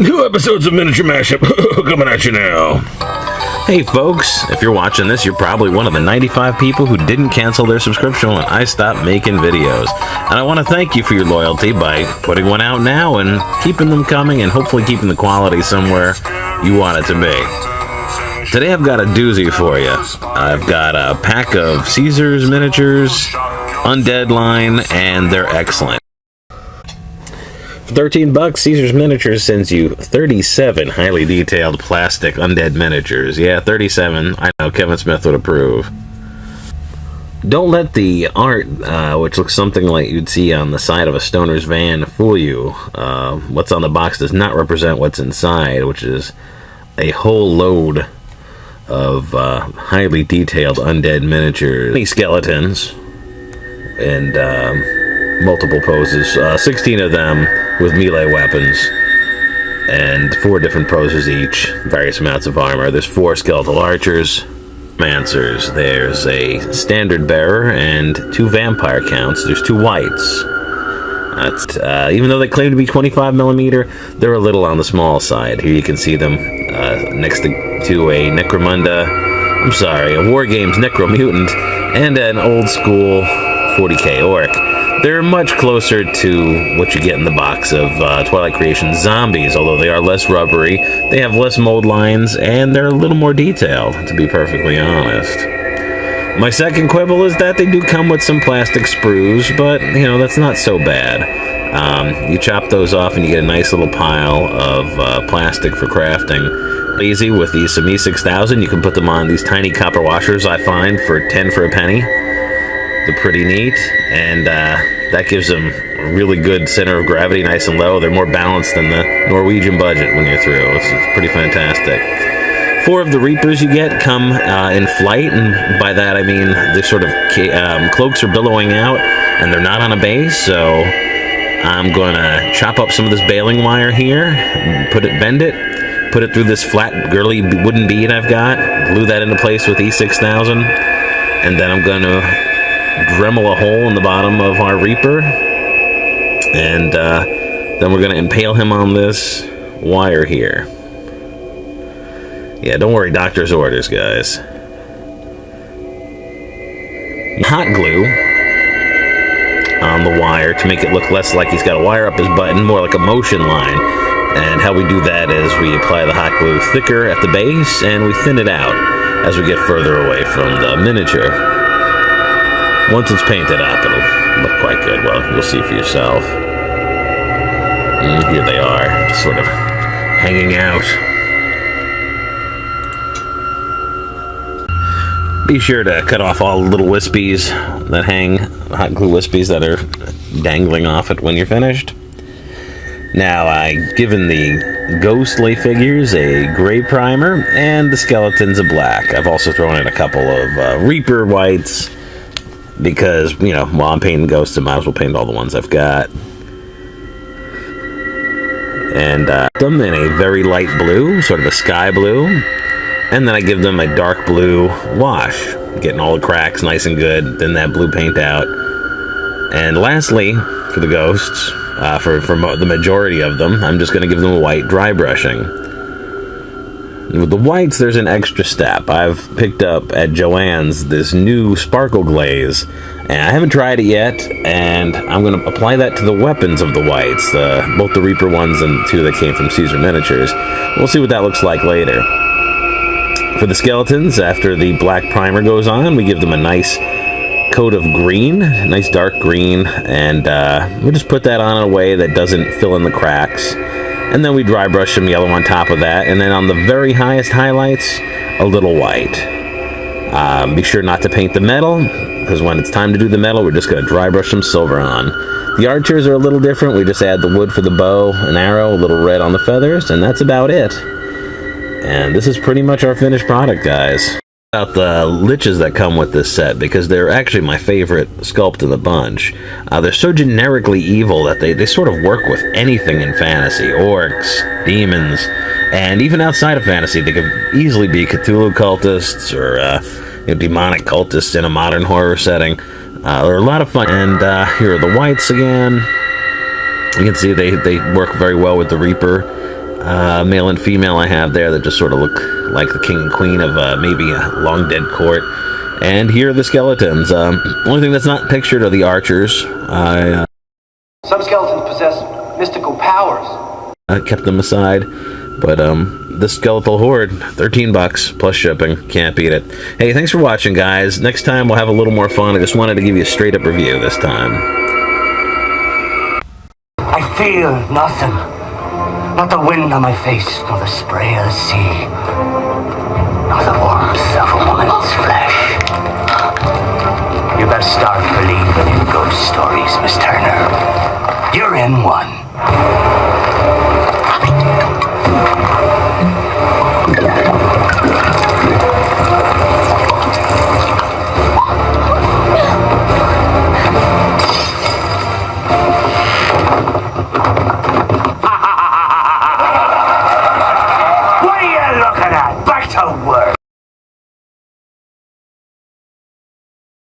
New episodes of Miniature Mashup coming at you now. Hey folks, if you're watching this, you're probably one of the 95 people who didn't cancel their subscription when I stopped making videos. And I want to thank you for your loyalty by putting one out now and keeping them coming and hopefully keeping the quality somewhere you want it to be. Today I've got a doozy for you. I've got a pack of Caesar's miniatures, Undead line, and they're excellent. For 13 bucks, Caesar's Miniatures sends you 37 highly detailed plastic Undead miniatures. Yeah, 37. I know, Kevin Smith would approve. Don't let the art, which looks something like you'd see on the side of a stoner's van, fool you. What's on the box does not represent what's inside, which is a whole load of highly detailed Undead miniatures. Many skeletons and multiple poses, 16 of them with melee weapons, and 4 different poses each, various amounts of armor. There's 4 skeletal archers, mancers, there's a standard bearer, and 2 vampire counts. There's 2 whites. That's, even though they claim to be 25mm, they're a little on the small side. Here you can see them next to a Necromunda, a War Games Necromutant, and an old school 40k orc. They're much closer to what you get in the box of Twilight Creation zombies, although they are less rubbery, they have less mold lines, and they're a little more detailed, to be perfectly honest. My second quibble is that they do come with some plastic sprues, but, you know, that's not so bad. You chop those off and you get a nice little pile of plastic for crafting. Easy with these some E6000, you can put them on these tiny copper washers I find for 10 for a penny. They're pretty neat, and that gives them a really good center of gravity, nice and low. They're more balanced than the Norwegian budget when you're through. It's pretty fantastic. 4 of the Reapers you get come in flight, and by that I mean the sort of cloaks are billowing out, and they're not on a base, so I'm going to chop up some of this baling wire here, bend it, put it through this flat, girly wooden bead I've got, glue that into place with E6000, and then I'm going to Dremel a hole in the bottom of our Reaper, and then we're going to impale him on this wire here. Yeah, don't worry, doctor's orders, guys. Hot glue on the wire to make it look less like he's got a wire up his button, more like a motion line. And how we do that is we apply the hot glue thicker at the base, and we thin it out as we get further away from the miniature. Once it's painted up, it'll look quite good. Well, you'll see for yourself. Here they are, just sort of hanging out. Be sure to cut off all the little wispies that hang, hot glue wispies that are dangling off it when you're finished. Now, I've given the ghostly figures a gray primer and the skeletons a black. I've also thrown in a couple of Reaper whites, because, you know, while I'm painting ghosts, I might as well paint all the ones I've got. And them in a very light blue, sort of a sky blue. And then I give them a dark blue wash, getting all the cracks nice and good, then that blue paint out. And lastly, for the ghosts, for the majority of them, I'm just going to give them a white dry brushing. With the whites, there's an extra step. I've picked up at Joann's this new sparkle glaze, and I haven't tried it yet, and I'm going to apply that to the weapons of the whites, both the Reaper ones and 2 that came from Caesar Miniatures. We'll see what that looks like later. For the skeletons, after the black primer goes on, we give them a nice coat of green, nice dark green, and we'll just put that on in a way that doesn't fill in the cracks. And then we dry brush some yellow on top of that, and then on the very highest highlights, a little white. Be sure not to paint the metal, because when it's time to do the metal, we're just going to dry brush some silver on. The archers are a little different. We just add the wood for the bow, an arrow, a little red on the feathers, and that's about it. And this is pretty much our finished product, guys. About the liches that come with this set, because they're actually my favorite sculpt in the bunch. They're so generically evil that they sort of work with anything in fantasy. Orcs, demons, and even outside of fantasy, they could easily be Cthulhu cultists or demonic cultists in a modern horror setting. They're a lot of fun. And here are the whites again. You can see they work very well with the Reaper. male and female I have there that just sort of look like the king and queen of maybe a long dead court. And here are the skeletons. Only thing that's not pictured are the archers. Some skeletons possess mystical powers. I kept them aside, but this skeletal horde, $13 plus shipping, can't beat it. Hey, thanks for watching, guys. Next time we'll have a little more fun. I just wanted to give you a straight up review this time. I feel nothing. Not the wind on my face, nor the spray of the sea, nor the warmth of a woman's flesh. You better start believing in ghost stories, Miss Turner. You're in one. What are you looking at? Back to